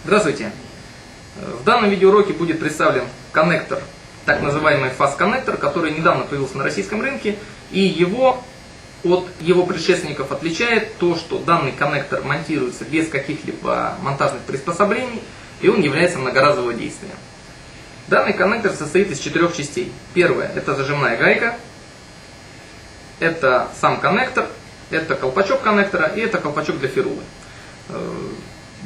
Здравствуйте! В данном видеоуроке будет представлен коннектор, так называемый фаз-коннектор, который недавно появился на российском рынке, и его от его предшественников отличает то, что данный коннектор монтируется без каких-либо монтажных приспособлений, и он является многоразового действия. Данный коннектор состоит из 4 частей. Первая – это зажимная гайка, это сам коннектор, это колпачок коннектора и это колпачок для ферулы.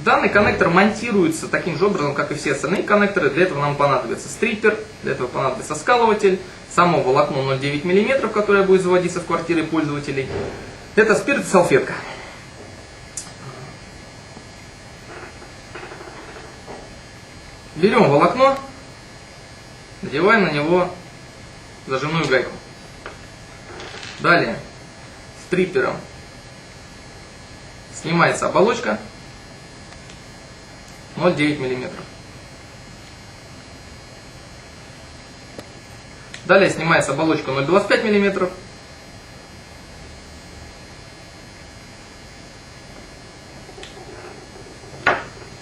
Данный коннектор монтируется таким же образом, как и все остальные коннекторы. Для этого нам понадобится стриппер, для этого понадобится скалыватель, само волокно 0,9 мм, которое будет заводиться в квартиры пользователей. Это спирт и салфетка. Берем волокно, надеваем на него зажимную гайку. Далее стриппером снимается оболочка 0,9 мм. Далее снимается оболочка 0,25 мм.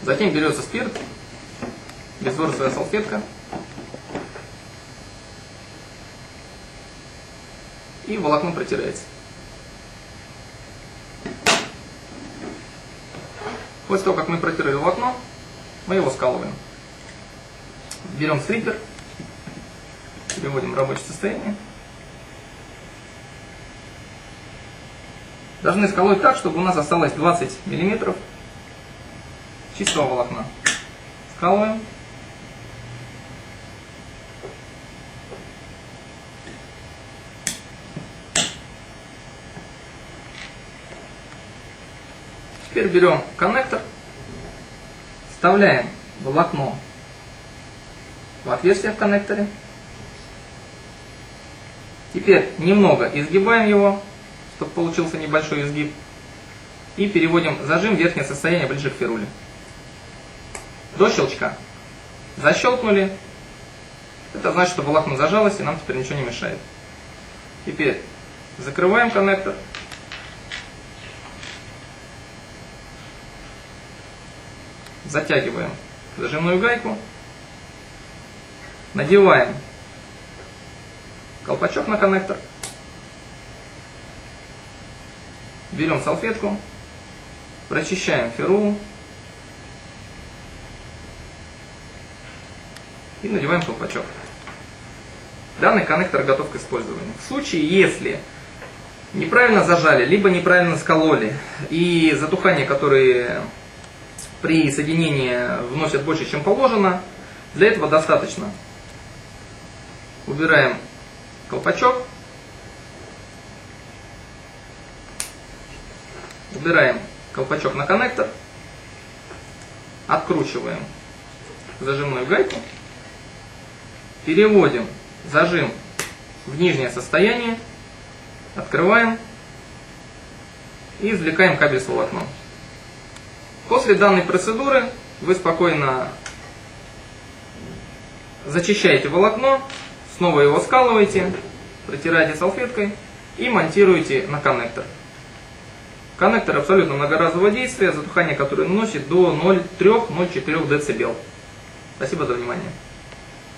Затем берется спирт, безворсовая салфетка и волокно протирается. После того, как мы протирали волокно, мы его скалываем. Берем стриппер, переводим в рабочее состояние. Должны сколоть так, чтобы у нас осталось 20 мм чистого волокна. Скалываем. Теперь берем коннектор, вставляем волокно в отверстие в коннекторе. Теперь немного изгибаем его, чтобы получился небольшой изгиб. И переводим зажим в верхнее состояние ближе к феруле. До щелчка. Защелкнули. Это значит, что волокно зажалось и нам теперь ничего не мешает. Теперь закрываем коннектор. Затягиваем зажимную гайку. Надеваем колпачок на коннектор. Берем салфетку. Прочищаем ферулу. И надеваем колпачок. Данный коннектор готов к использованию. В случае, если неправильно зажали, либо неправильно скололи, и затухания, которые при соединении вносят больше, чем положено, для этого достаточно. Убираем колпачок. Убираем колпачок на коннектор. Откручиваем зажимную гайку. Переводим зажим в нижнее состояние. Открываем. И извлекаем кабель с волокном. После данной процедуры вы спокойно зачищаете волокно, снова его скалываете, протираете салфеткой и монтируете на коннектор. Коннектор абсолютно многоразового действия, затухание которое наносит до 0,3-0,4 дБ. Спасибо за внимание.